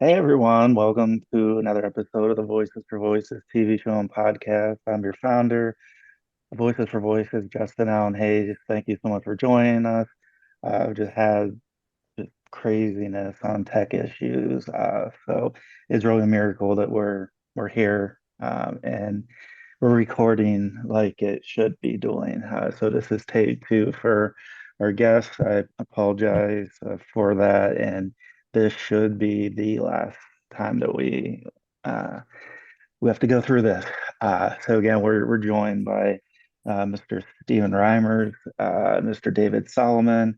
Hey everyone, welcome to another episode of the Voices for Voices TV show and podcast. I'm your founder, Voices for Voices, Justin Allen Hayes. Thank you so much for joining us. I've just had just craziness on tech issues, so it's really a miracle that we're here and we're recording like it should be doing. So this is take two for our guests. I apologize for that, and this should be the last time that uh, we have to go through this. So again, we're joined by Mr. Stephen Reimers, Mr. David Solomon.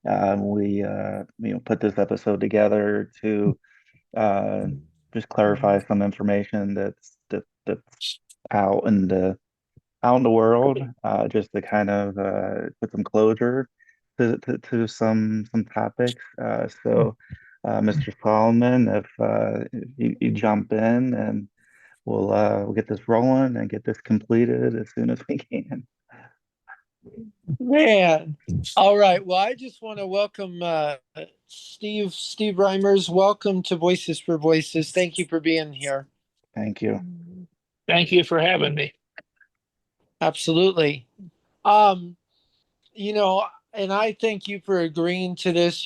We put this episode together to uh, just clarify some information that's out in the world, just to kind of put some closure to some topics. Mr. Solomon, if you jump in and we'll get this rolling and get this completed as soon as we can. Man. All right. Well, I just want to welcome Steve Reimers. Welcome to Voices for Voices. Thank you for being here. Thank you. Thank you for having me. Absolutely. Um, you know, and I thank you for agreeing to this.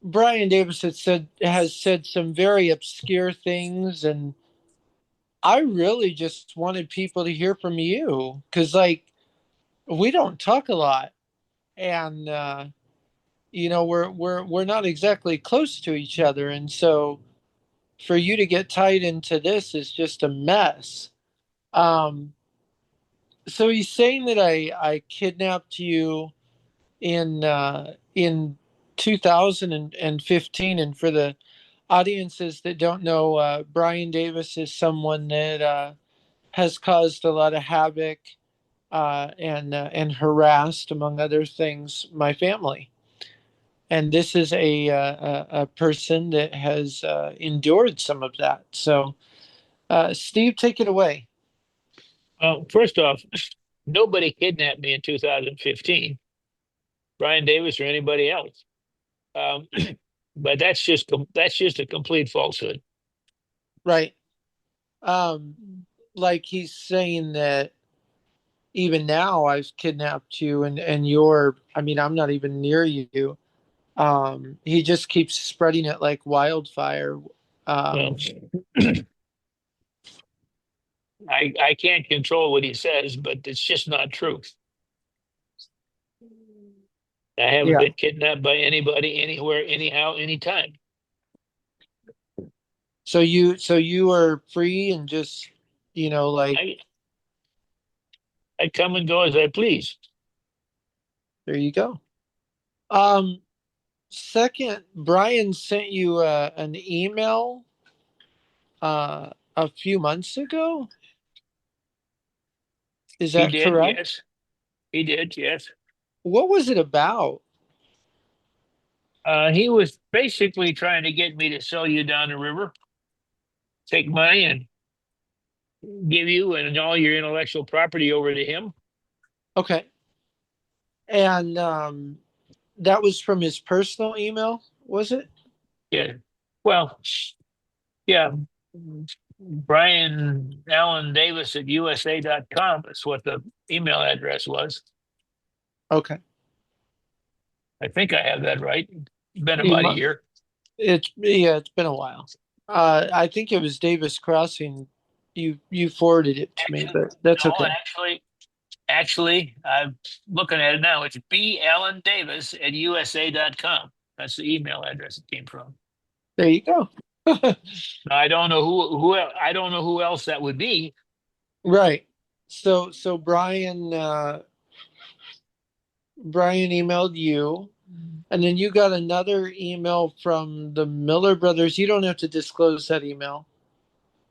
Bryan Davis has said some very obscure things, and I really just wanted people to hear from you because, like, we don't talk a lot, and we're not exactly close to each other, and so for you to get tied into this is just a mess. um so he's saying that I kidnapped you in 2015. And for the audiences that don't know, Bryan Davis is someone that has caused a lot of havoc and harassed, among other things, my family. And this is a person that has endured some of that. So, Steve, take it away. First off, nobody kidnapped me in 2015, Bryan Davis or anybody else. Um, but that's just a complete falsehood. Right. Um, like he's saying that even now I've kidnapped you, and you're, I mean, I'm not even near you. He just keeps spreading it like wildfire. Well, Um, I can't control what he says, but it's just not true. I haven't yeah. been kidnapped by anybody, anywhere, anyhow, anytime. So you are free and just, like, I I come and go as I please. there you go. Um, Second, Brian sent you an email a few months ago. Is He that did, correct? yes. He did, yes. What was it about? He was basically trying to get me to sell you down the river, take money, and give you and all your intellectual property over to him. Okay. And that was from his personal email, was it? Yeah. Well, yeah. Brian Allen Davis at USA.com is what the email address was. Okay. I think I have that right. Been You about a mu- year. it's been a while. I think it was Davis Crossing. You forwarded it to me, but that's No, okay. actually, I'm looking at it now. It's B. Allen Davis at USA.com. That's the email address it came from. There you go. Now, I don't know I don't know who else that would be. Right. So Brian emailed you, and then you got another email from the Miller brothers. You don't have to disclose that email.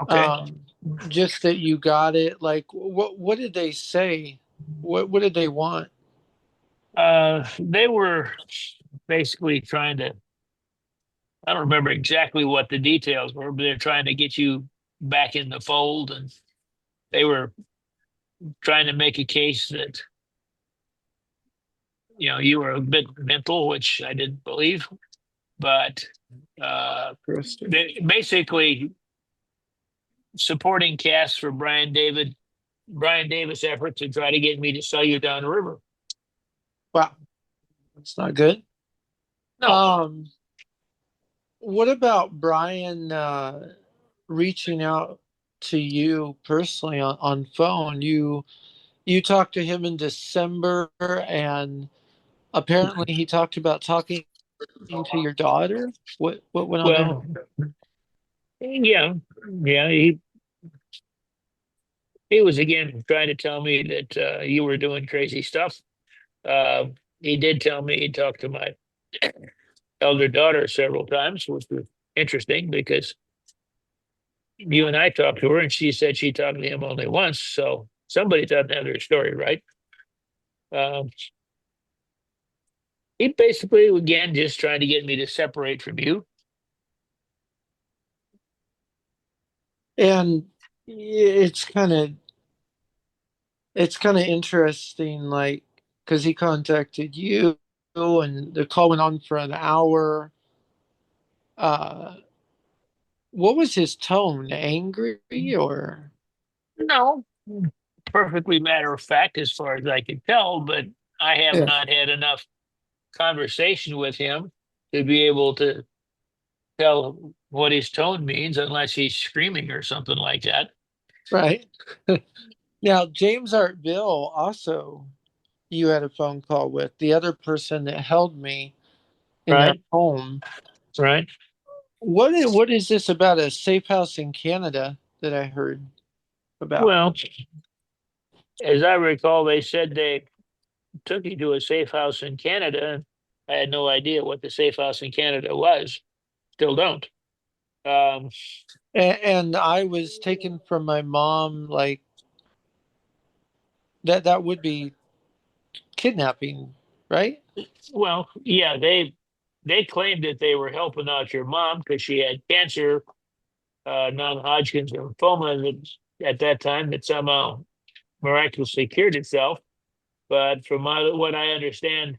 Okay. Um, just that you got it. Like, what did they say? What did they want? They were basically trying to, I don't remember exactly what the details were, but they're trying to get you back in the fold. And they were trying to make a case that, you were a bit mental, which I didn't believe. But Interesting. Basically supporting casts for Bryan Davis effort to try to get me to sell you down the river. Wow, that's not good. No, Um, what about Brian reaching out to you personally on phone? You talked to him in December, and apparently he talked about talking to your daughter. What went on there? well, yeah, yeah. He was again trying to tell me that you were doing crazy stuff. Uh, he did tell me he talked to my elder daughter several times, which was interesting because you and I talked to her, and she said she talked to him only once. So somebody doesn't have their story right. Um, he basically, again, just trying to get me to separate from you. And it's kind of interesting, like because he contacted you, and the call went on for an hour. Uh, what was his tone? Angry or No, perfectly matter of fact, as far as I can tell, but I have yeah, not had enough conversation with him to be able to tell what his tone means unless he's screaming or something like that. right? Now, James Artville also you had a phone call with the other person that held me in their Right, home. right. What is this about a safe house in Canada that I heard about? Well, as I recall, they said they took you to a safe house in Canada. And I had no idea what the safe house in Canada was. Still don't. Um, And I was taken from my mom, like that would be kidnapping, right? well, yeah, they claimed that they were helping out your mom because she had cancer, non-Hodgkin's lymphoma, that at that time that somehow miraculously cured itself. But from what I understand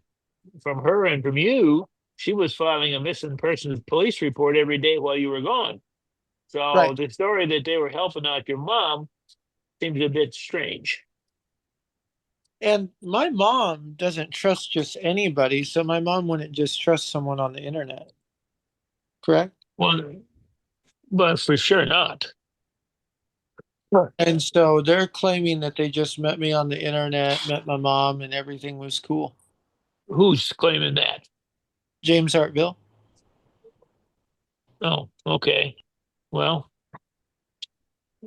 from her and from you, she was filing a missing persons police report every day while you were gone. So Right. the story that they were helping out your mom seems a bit strange. And my mom doesn't trust just anybody, so my mom wouldn't just trust someone on the internet, correct? Well, but for sure not. Sure. And so they're claiming that they just met me on the internet, met my mom, and everything was cool. Who's claiming that? James Hartville. Oh, okay. Well,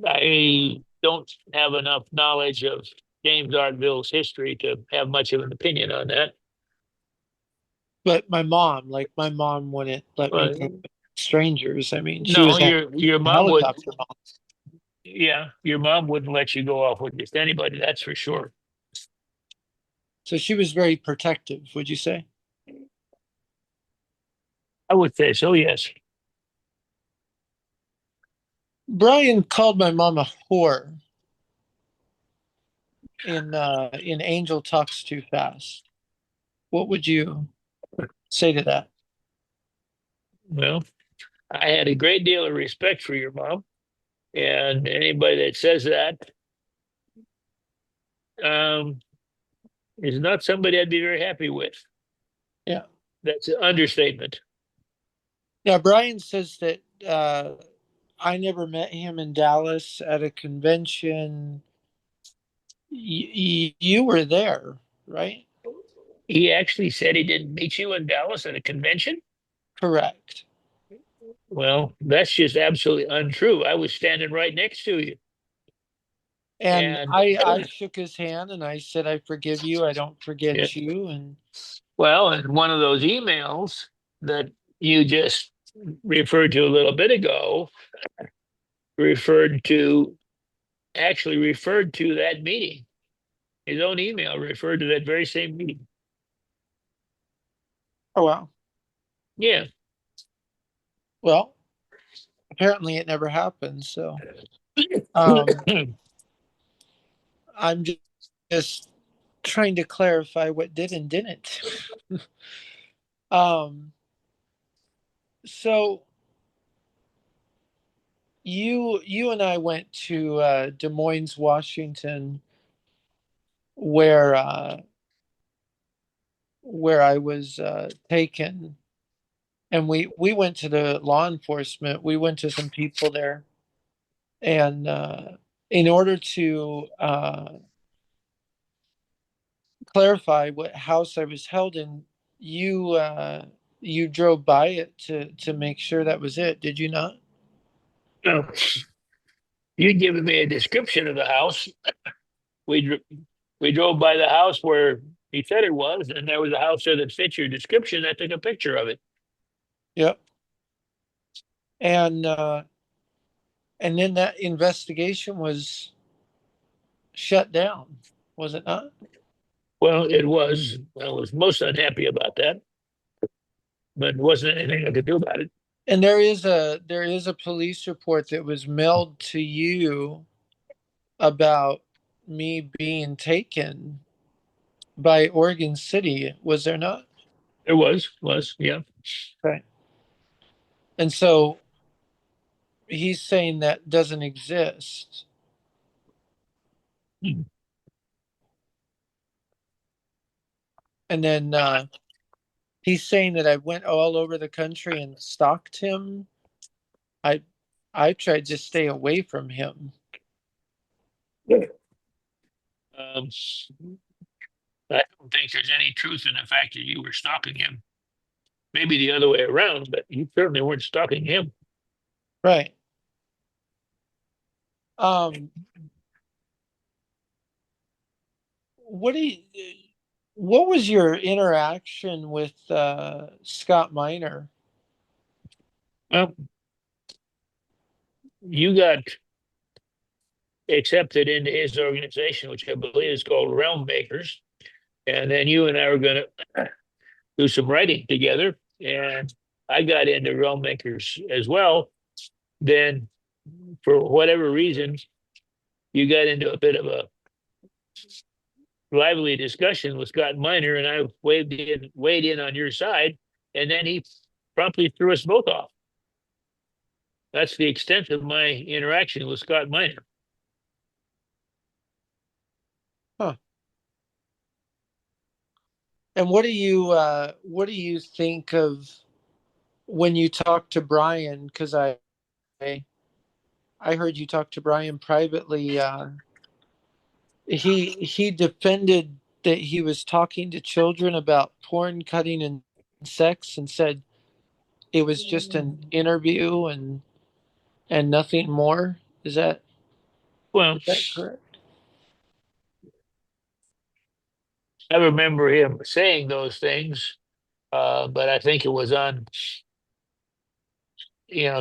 I don't have enough knowledge of James Artville's history to have much of an opinion on that. But my mom wouldn't let me go Uh, with strangers. I mean, she no, was a your mom would. helicopter mom. Yeah, your mom wouldn't let you go off with just anybody. That's for sure. So she was very protective, would you say? I would say so. Yes. Brian called my mom a whore in Angel Talks Too Fast. What would you say to that? Well, I had a great deal of respect for your mom, and anybody that says that um, is not somebody I'd be very happy with. Yeah. That's an understatement. Now, Brian says that I never met him in Dallas at a convention. You were there, right? He actually said he didn't meet you in Dallas at a convention. Correct. Well, that's just absolutely untrue. I was standing right next to you. And And I shook his hand and I said, I forgive you. I don't yeah, forget you. And well, and one of those emails that you just referred to a little bit ago referred to actually referred to that meeting. His own email referred to that very same meeting. oh, wow. Yeah. Well, apparently it never happened. So um, I'm just trying to clarify what did and didn't. um, So you and I went to Des Moines, Washington, where where I was taken, and we went to the law enforcement. We went to some people there, and in order to clarify what house I was held in, you drove by it to make sure that was it. Did you not? No, you'd given me a description of the house. We dr- we drove by the house where he said it was, and there was a house there that fit your description. I took a picture of it. Yep. And and then that investigation was shut down, was it not? Well, it was. I was most unhappy about that, but it wasn't anything I could do about it. And there is a police report that was mailed to you about me being taken by Oregon City, was there not? There was, yeah. Right. And so he's saying that doesn't exist. Hmm. And then he's saying that I went all over the country and stalked him. I I tried to stay away from him. Um, I don't think there's any truth in the fact that you were stalking him. Maybe the other way around, but you certainly weren't stalking him. Right. Um, what do you, what was your interaction with Scott Miner? Well, you got accepted into his organization, which I believe is called Realm Makers. And then you and I were going to do some writing together. And I got into Realm Makers as well. Then, for whatever reason, you got into a bit of a lively discussion with Scott Miner, and I weighed in on your side, and then he promptly threw us both off. That's the extent of my interaction with Scott Miner. Huh. And what do you think of when you talk to Brian? Because I heard you talk to Brian privately. He defended that he was talking to children about porn, cutting, and sex, and said it was just an interview and nothing more. Well, Is that correct? I remember him saying those things, but I think it was on,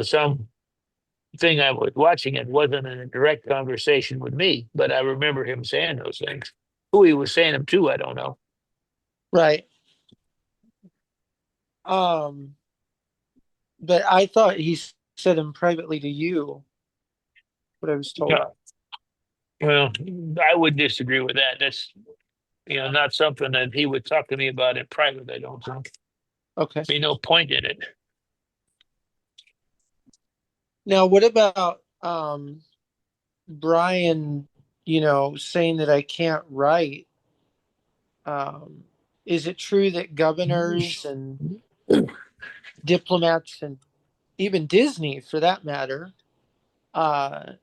some thing I was watching. It wasn't in a direct conversation with me, but I remember him saying those things. Who he was saying them to, I don't know. Right. Um, but I thought he said them privately to you. What I was told. Yeah. Well, I would disagree with that. That's not something that he would talk to me about in private. I don't think. Okay. Be no point in it. Now, what about Brian? Saying that I can't write. Um, is it true that governors and diplomats and even Disney, for that matter, uh,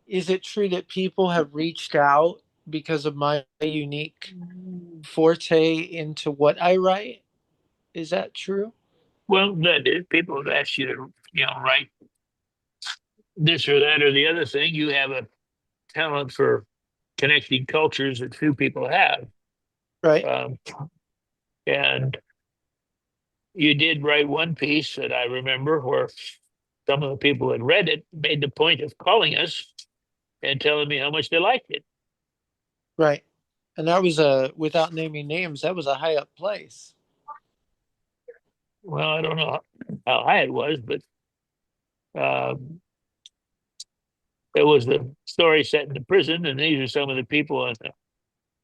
is it true that people have reached out because of my unique forte into what I write? Is that true? Well, that is, people have asked you to, write this or that or the other thing. You have a talent for connecting cultures that few people have. Right. Um, and you did write one piece that I remember where some of the people that read it made the point of calling us and telling me how much they liked it. Right. And that was without naming names, that was a high up place. Well, I don't know how high it was, but um, it was the story set in the prison, and these are some of the people on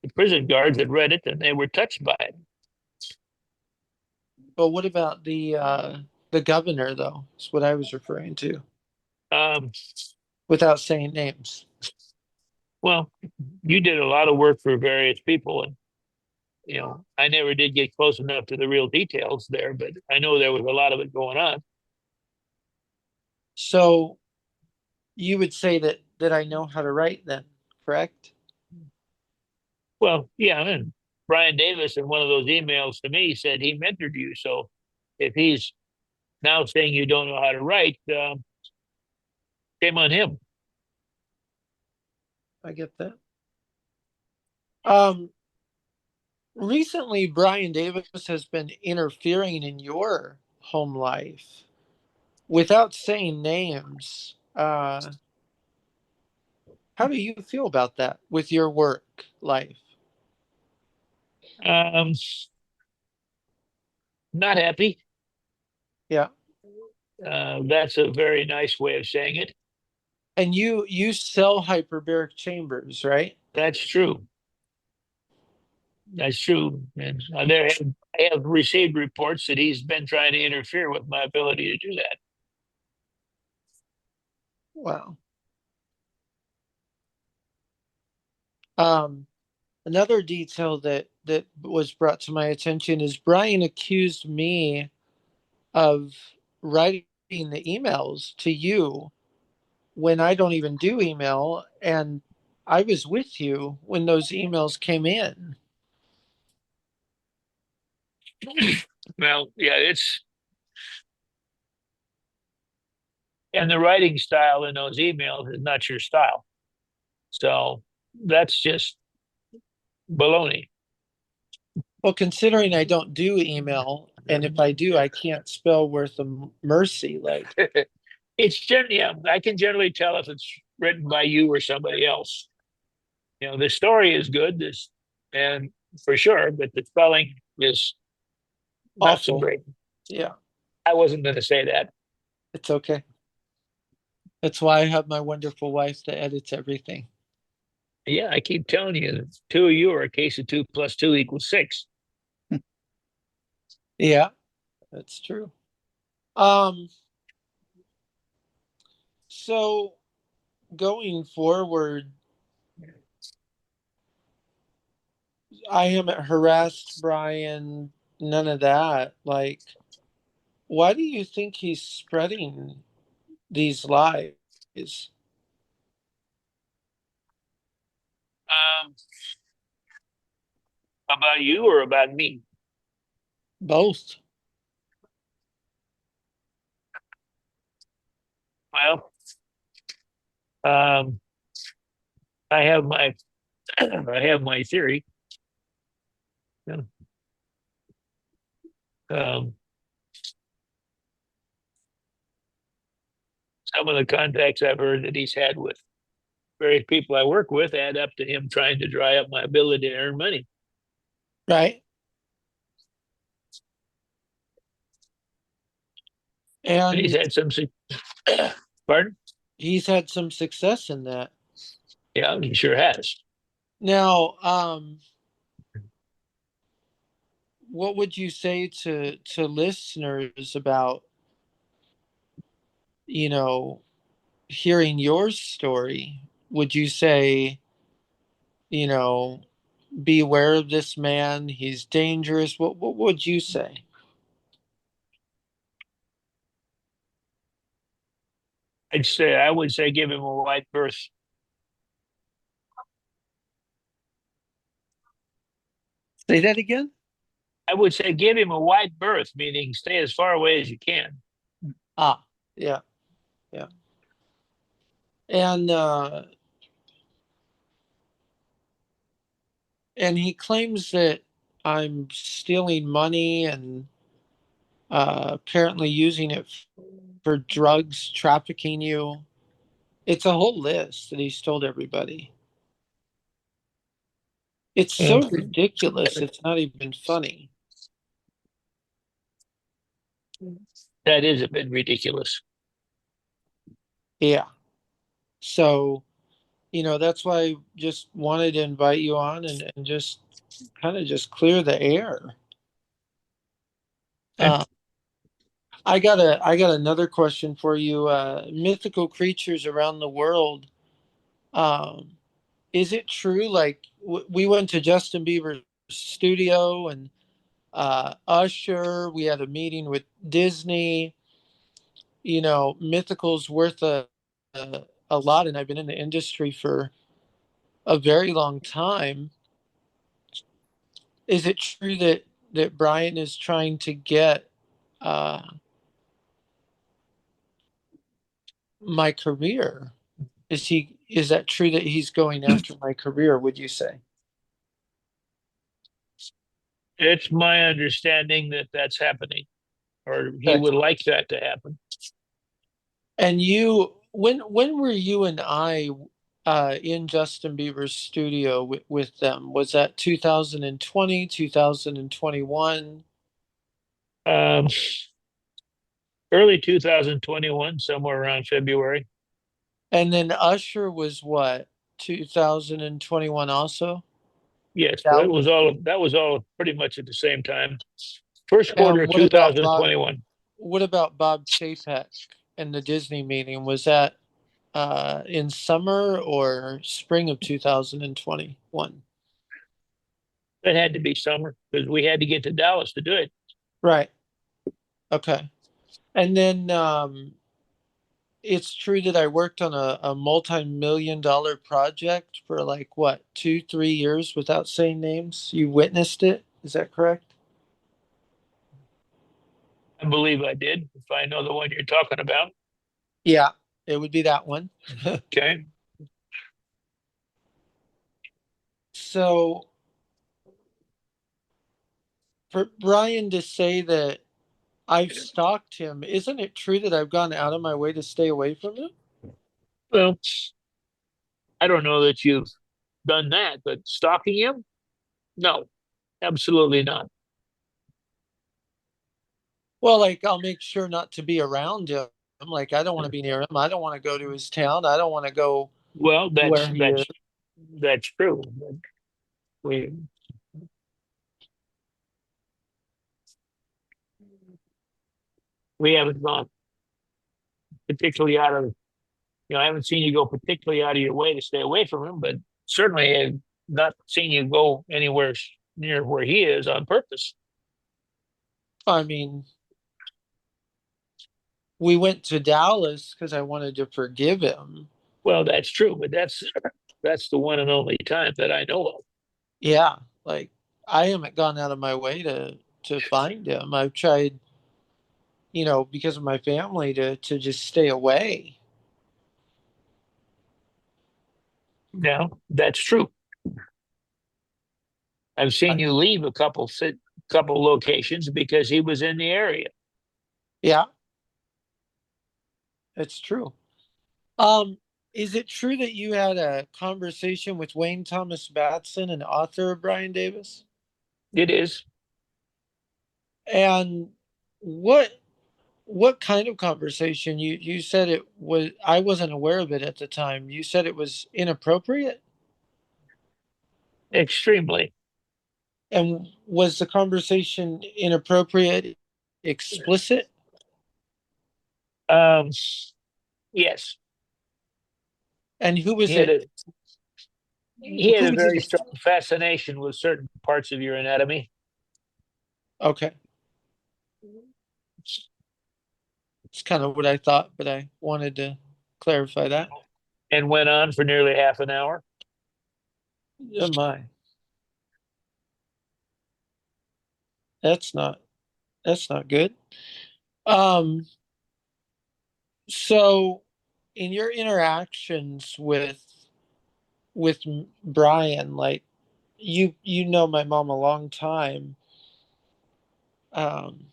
the prison guards that read it, and they were touched by it. But what about The governor, though, is what I was referring to, Um, without saying names. well, you did a lot of work for various people, and I never did get close enough to the real details there, but I know there was a lot of it going on. So you would say that I know how to write then, correct? Well, yeah, and Bryan Davis in one of those emails to me said he mentored you. So if he's now saying you don't know how to write, shame on him. I get that. Um, Recently, Bryan Davis has been interfering in your home life without saying names. How do you feel about that with your work life? Um, Not happy. Yeah. That's a very nice way of saying it. And you sell hyperbaric chambers, right? That's true. That's true. And I have received reports that he's been trying to interfere with my ability to do that. Wow. Um, Another detail that was brought to my attention is Bryan accused me of writing the emails to you when I don't even do email, and I was with you when those emails came in. Well, yeah, and the writing style in those emails is not your style. So that's just baloney. Well, considering I don't do email, and if I do, I can't spell worth of mercy. Like, Yeah, I can generally tell if it's written by you or somebody else. The story is good, and for sure, but the spelling is not so awful. great. Yeah, I wasn't going to say that. it's okay. That's why I have my wonderful wife that edits everything. Yeah, I keep telling you, two of you are a case of 2 + 2 = 6. Yeah, that's true. Um, so going forward, I haven't harassed Bryan, none of that. Like, why do you think he's spreading these lies? Um, about you or about me? Both. Well, um, I have my I have my theory. Yeah. Um, some of the contacts I've heard that he's had with various people I work with add up to him trying to dry up my ability to earn money. Right? And he's And had some, pardon? he's had some success in that. Yeah, he sure has. Now, what would you say to listeners about, you know, hearing your story? Would you say, you know, beware of this man, he's dangerous? What would you say? I would say give him a wide berth. Say that again? I would say give him a wide berth, meaning stay as far away as you can. Ah, yeah, yeah. And he claims that I'm stealing money and apparently using it for drugs, trafficking you. It's a whole list that he's told everybody. It's Yeah. so ridiculous. It's not even funny. That is a bit ridiculous. Yeah. So, that's why I just wanted to invite you on and just kind of just clear the air. Okay. Uh, I got another question for you. Mythical creatures around the world. Um, is it true? Like we went to Justin Bieber's studio and Usher. We had a meeting with Disney. You know, Mythical's worth a lot, and I've been in the industry for a very long time. Is it true that Bryan is trying to get uh, my career? Is that true that he's going after my career, would you say? It's my understanding that that's happening, or he Okay. would like that to happen. And you when were you and I in Justin Bieber's studio with them? Was that 2020, 2021? Um, Early 2021, somewhere around February. And then Usher was what? 2021 also? Yes, but it Dallas? was all that was all pretty much at the same time. First quarter And of 2021. what about Bob Chapek and the Disney meeting? Was that in summer or spring of 2021? It had to be summer because we had to get to Dallas to do it. Right. Okay. And then it's true that I worked on a multi-million dollar project for like what, 2, 3 years without saying names. You witnessed it. Is that correct? I believe I did, if I know the one you're talking about. Yeah, it would be that one. Okay. So for Bryan to say that I've stalked him, isn't it true that I've gone out of my way to stay away from him? Well, I don't know that you've done that, but stalking him? No, absolutely not. Well, like I'll make sure not to be around him. Like I don't want to be near him. I don't want to go to his town. I don't want to go Well, where he is. that's true. We we haven't gone particularly out of I haven't seen you go particularly out of your way to stay away from him, but certainly I've not seen you go anywhere near where he is on purpose. I mean, we went to Dallas because I wanted to forgive him. Well, that's true, but that's the one and only time that I know of. Yeah, like I haven't gone out of my way to find him. I've tried, because of my family to just stay away. Now, that's true. I've seen I, you leave a couple locations because he was in the area. yeah, it's true. Um, is it true that you had a conversation with Wayne Thomas Batson, an author of Bryan Davis? It is. And what kind of conversation? You said it was, I wasn't aware of it at the time. You said it was inappropriate? Extremely. And was the conversation inappropriate, explicit? Um, yes, And who he was had it? a Who was very it? strong fascination with certain parts of your anatomy, Okay. It's kind of what I thought, but I wanted to clarify that. and went on for nearly half an hour. Oh my. That's not that's not good. Um, so in your interactions with Bryan, like you know my mom a long time. Um,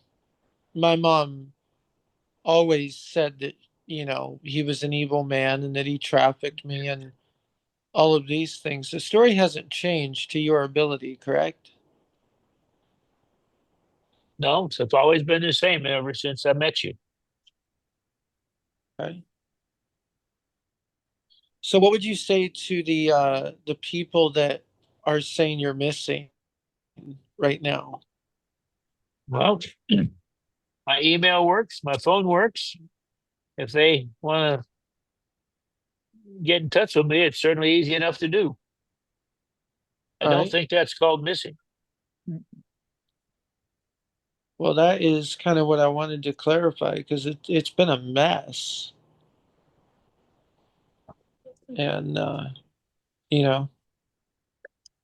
my mom always said that he was an evil man and that he trafficked me and all of these things. The story hasn't changed to your ability, correct? No, it's always been the same ever since I met you. Okay. So what would you say to the people that are saying you're missing right now? Well, My email works, my phone works. If they want to get in touch with me, it's certainly easy enough to do. I don't Right. think that's called missing. Well, that is kind of what I wanted to clarify because it's been a mess, and you know,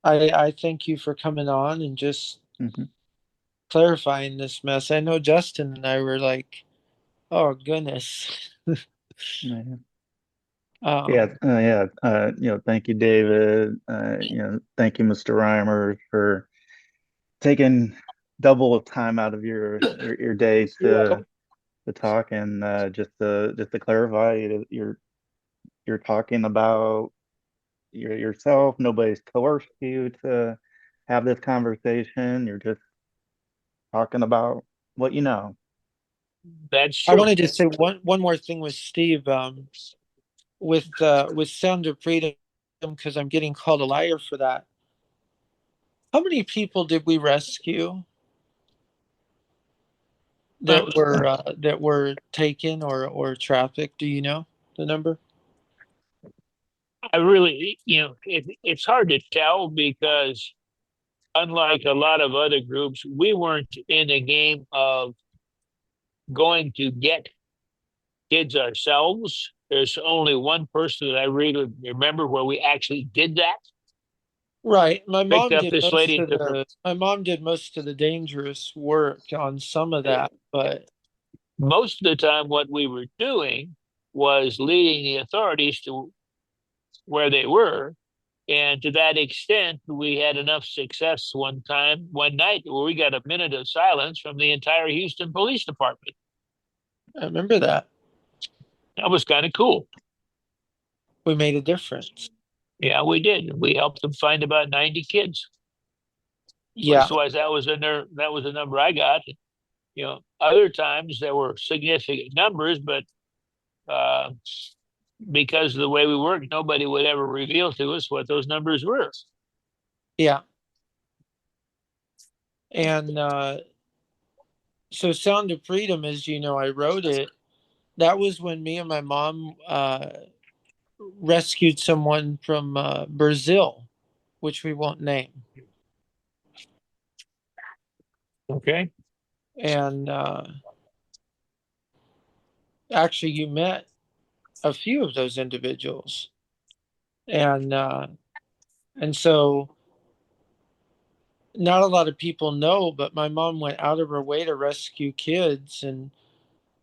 I thank you for coming on and just Hmm. clarifying this mess. I know Justin and I were like, oh goodness. Yeah. Yeah, um, thank you, David. Thank you, Mr. Reimers, for taking double of time out of your day You're welcome. to talk and just to clarify, you're talking about yourself. Nobody's coerced you to have this conversation. You're just talking about what you know. That's I true. wanted to say one more thing with Steve. With Sound of Freedom, because I'm getting called a liar for that. How many people did we rescue Uh, that were taken or trafficked? Do you know the number? I really, it's hard to tell because unlike a lot of other groups, we weren't in a game of going to get kids ourselves. There's only one person that I really remember where we actually did that. Right. Picked up this lady and took her. My mom did most of the dangerous work on some of that, but Most of the time, what we were doing was leading the authorities to where they were. And to that extent, we had enough success one night, where we got a minute of silence from the entire Houston Police Department. I remember that. That was kind of cool. We made a difference. Yeah, we did. We helped them find about 90 kids. Yeah. Leastwise, that was the number I got. Other times there were significant numbers, but uh, because of the way we work, nobody would ever reveal to us what those numbers were. Yeah. And so Sound of Freedom, as you know, I wrote it. That was when me and my mom rescued someone from Brazil, which we won't name. Okay. And actually, you met a few of those individuals, and so not a lot of people know, but my mom went out of her way to rescue kids, and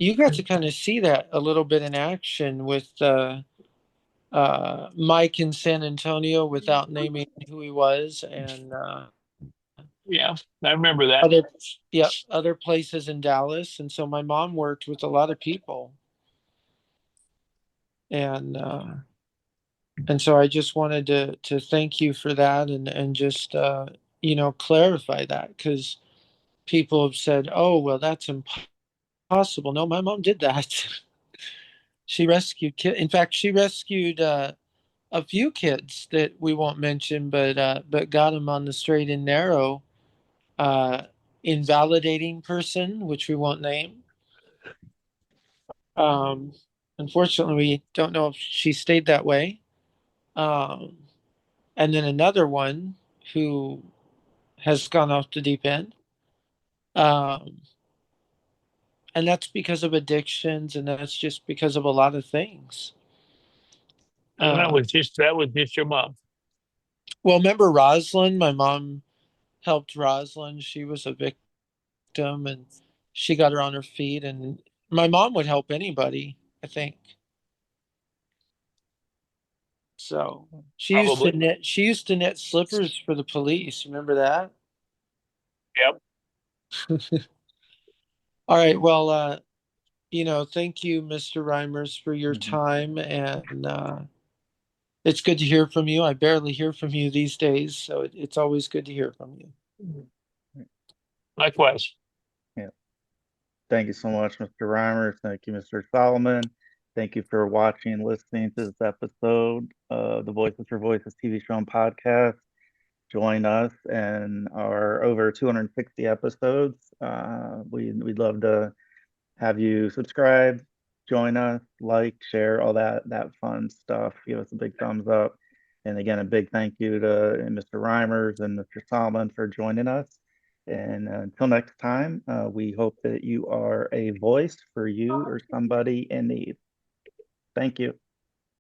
you got to kind of see that a little bit in action with Mike in San Antonio without naming who he was, and Yeah, I remember that. other yeah other places in Dallas. And so my mom worked with a lot of people, and so I just wanted to thank you for that, and just clarify that because people have said, oh well, that's impossible. No, my mom did that. She rescued kids. In fact, she rescued a few kids that we won't mention, but got them on the straight and narrow. Invalidating person, which we won't name. Um, Unfortunately, we don't know if she stayed that way. Um, and then another one who has gone off the deep end. Um, and that's because of addictions, and that's just because of a lot of things. And Uh, that was just your mom. well, remember Rosalind? My mom helped Rosalind. She was a victim, and she got her on her feet. And my mom would help anybody, I think. So Probably. she used to knit slippers for the police. Remember that? Yep. All right. Well, thank you, Mr. Reimers, for your Hmm. time, and it's good to hear from you. I barely hear from you these days, so it's always good to hear from you. Likewise. Yeah. Thank you so much, Mr. Reimers. Thank you, Mr. Solomon. Thank you for watching and listening to this episode of the Voices for Voices TV show and podcast. Join us in our over 260 episodes. We'd love to have you subscribe, join us, like, share, all that fun stuff. Give us a big thumbs up. And again, a big thank you to Mr. Reimers and Mr. Solomon for joining us. And until next time, we hope that you are a voice for you or somebody in need. Thank you.